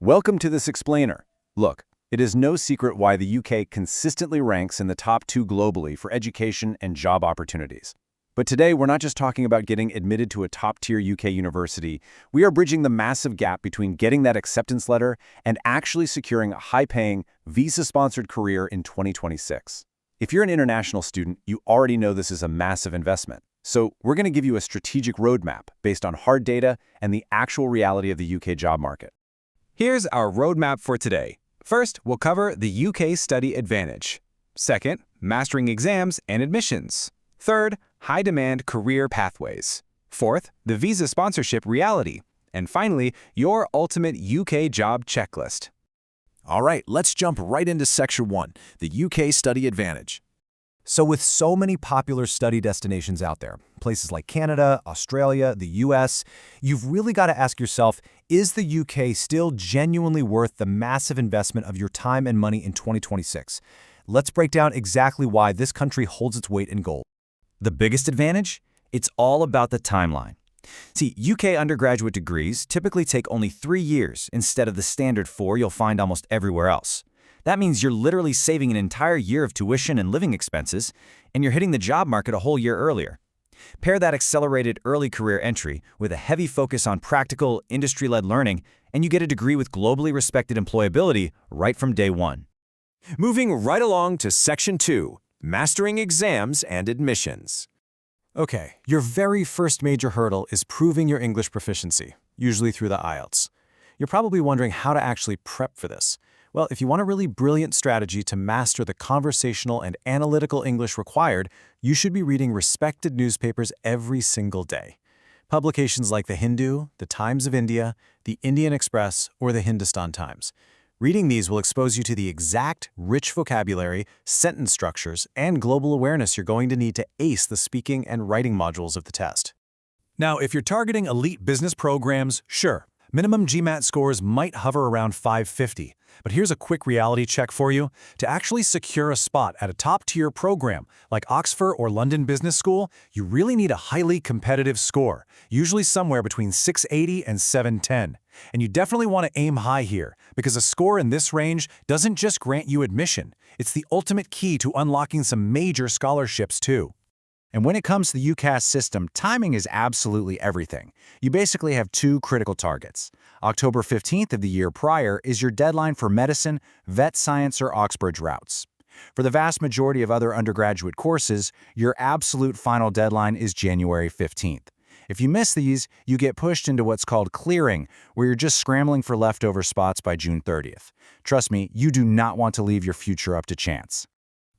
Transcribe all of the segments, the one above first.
Welcome to this explainer. Look, it is no secret why the UK consistently ranks in the top 2 globally for education and job opportunities. But today, we're not just talking about getting admitted to a top-tier UK university. We are bridging the massive gap between getting that acceptance letter and actually securing a high-paying, visa-sponsored career in 2026. If you're an international student, you already know this is a massive investment. So we're going to give you a strategic roadmap based on hard data and the actual reality of the UK job market. Here's our roadmap for today. First, we'll cover the UK study advantage. Second, mastering exams and admissions. Third, high-demand career pathways. Fourth, the visa sponsorship reality. And finally, your ultimate UK job checklist. All right, let's jump right into Section 1, the UK study advantage. So with so many popular study destinations out there, places like Canada, Australia, the US, you've really got to ask yourself, is the UK still genuinely worth the massive investment of your time and money in 2026? Let's break down exactly why this country holds its weight in gold. The biggest advantage? It's all about the timeline. See, UK undergraduate degrees typically take only 3 years instead of the standard 4 you'll find almost everywhere else. That means you're literally saving an entire year of tuition and living expenses, and you're hitting the job market a whole year earlier. Pair that accelerated early career entry with a heavy focus on practical, industry-led learning, and you get a degree with globally respected employability right from day one. Moving right along to Section 2, mastering exams and admissions. Okay, your very first major hurdle is proving your English proficiency, usually through the IELTS. You're probably wondering how to actually prep for this. Well, if you want a really brilliant strategy to master the conversational and analytical English required, you should be reading respected newspapers every single day. Publications like The Hindu, The Times of India, The Indian Express, or The Hindustan Times. Reading these will expose you to the exact, rich vocabulary, sentence structures, and global awareness you're going to need to ace the speaking and writing modules of the test. Now, if you're targeting elite business programs, sure, minimum GMAT scores might hover around 550. But here's a quick reality check for you. To actually secure a spot at a top-tier program like Oxford or London Business School, you really need a highly competitive score, usually somewhere between 680 and 710. And you definitely want to aim high here, because a score in this range doesn't just grant you admission. It's the ultimate key to unlocking some major scholarships too. And when it comes to the UCAS system, timing is absolutely everything. You basically have 2 critical targets. October 15th of the year prior is your deadline for medicine, vet science, or Oxbridge routes. For the vast majority of other undergraduate courses, your absolute final deadline is January 15th. If you miss these, you get pushed into what's called clearing, where you're just scrambling for leftover spots by June 30th. Trust me, you do not want to leave your future up to chance.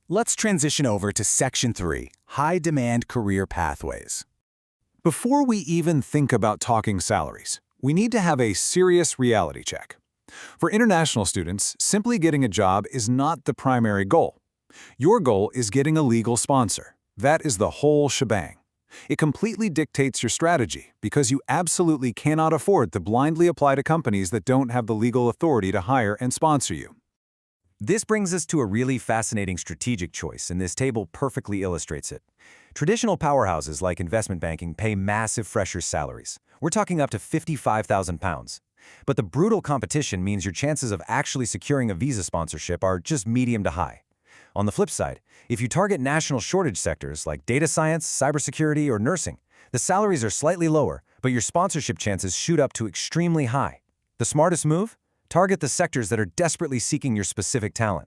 Let's transition over to Section 3, high-demand career pathways. Before we even think about talking salaries, we need to have a serious reality check. For international students, simply getting a job is not the primary goal. Your goal is getting a legal sponsor. That is the whole shebang. It completely dictates your strategy because you absolutely cannot afford to blindly apply to companies that don't have the legal authority to hire and sponsor you. This brings us to a really fascinating strategic choice, and this table perfectly illustrates it. Traditional powerhouses like investment banking pay massive freshers' salaries. We're talking up to £55,000. But the brutal competition means your chances of actually securing a visa sponsorship are just medium to high. On the flip side, if you target national shortage sectors like data science, cybersecurity, or nursing, the salaries are slightly lower, but your sponsorship chances shoot up to extremely high. The smartest move? Target the sectors that are desperately seeking your specific talent.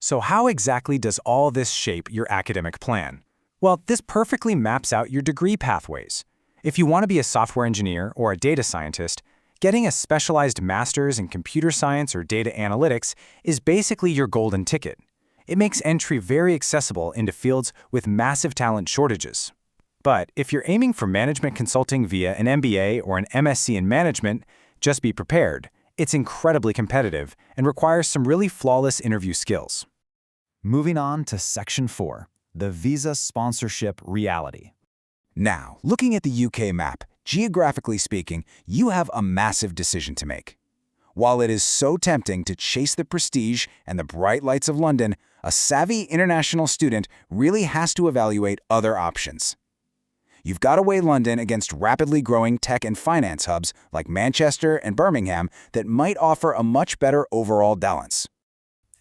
So how exactly does all this shape your academic plan? Well, this perfectly maps out your degree pathways. If you want to be a software engineer or a data scientist, getting a specialized master's in computer science or data analytics is basically your golden ticket. It makes entry very accessible into fields with massive talent shortages. But if you're aiming for management consulting via an MBA or an MSc in management, just be prepared. It's incredibly competitive and requires some really flawless interview skills. Moving on to Section 4, the visa sponsorship reality. Now, looking at the UK map, geographically speaking, you have a massive decision to make. While it is so tempting to chase the prestige and the bright lights of London, a savvy international student really has to evaluate other options. You've got to weigh London against rapidly growing tech and finance hubs like Manchester and Birmingham that might offer a much better overall balance.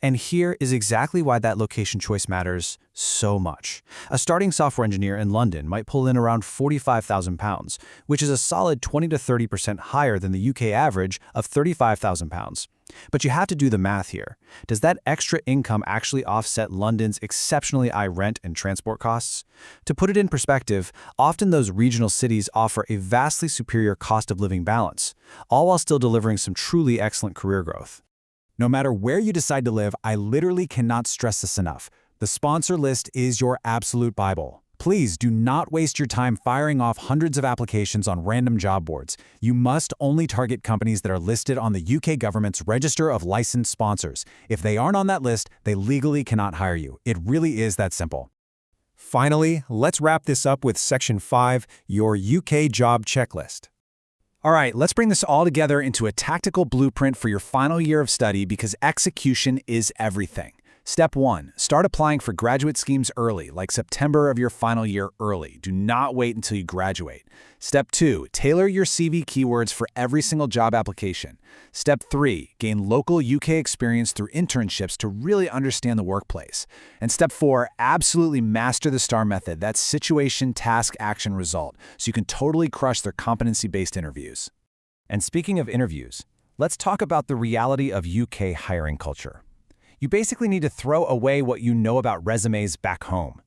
And here is exactly why that location choice matters so much. A starting software engineer in London might pull in around £45,000, which is a solid 20 to 30% higher than the UK average of £35,000. But you have to do the math here. Does that extra income actually offset London's exceptionally high rent and transport costs? To put it in perspective, often those regional cities offer a vastly superior cost of living balance, all while still delivering some truly excellent career growth. No matter where you decide to live, I literally cannot stress this enough. The sponsor list is your absolute Bible. Please do not waste your time firing off hundreds of applications on random job boards. You must only target companies that are listed on the UK government's Register of Licensed Sponsors. If they aren't on that list, they legally cannot hire you. It really is that simple. Finally, let's wrap this up with Section 5, your UK job checklist. All right, let's bring this all together into a tactical blueprint for your final year of study because execution is everything. Step 1, start applying for graduate schemes early, like September of your final year early. Do not wait until you graduate. Step 2, tailor your CV keywords for every single job application. Step 3, gain local UK experience through internships to really understand the workplace. And Step 4, absolutely master the STAR method, that's situation, task, action, result, so you can totally crush their competency-based interviews. And speaking of interviews, let's talk about the reality of UK hiring culture. You basically need to throw away what you know about resumes back home.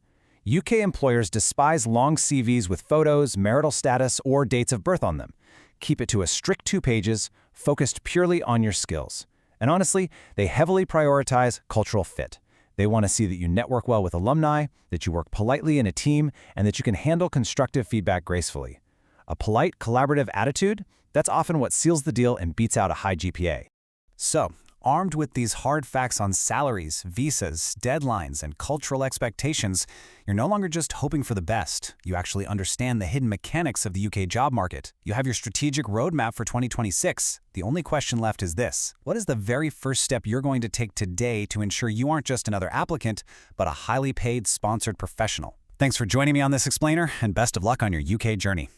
UK employers despise long CVs with photos, marital status, or dates of birth on them. Keep it to a strict 2 pages, focused purely on your skills. And honestly, they heavily prioritize cultural fit. They want to see that you network well with alumni, that you work politely in a team, and that you can handle constructive feedback gracefully. A polite, collaborative attitude, that's often what seals the deal and beats out a high GPA. So, armed with these hard facts on salaries, visas, deadlines, and cultural expectations, you're no longer just hoping for the best. You actually understand the hidden mechanics of the UK job market. You have your strategic roadmap for 2026. The only question left is this: what is the very first step you're going to take today to ensure you aren't just another applicant, but a highly paid, sponsored professional? Thanks for joining me on this explainer, and best of luck on your UK journey.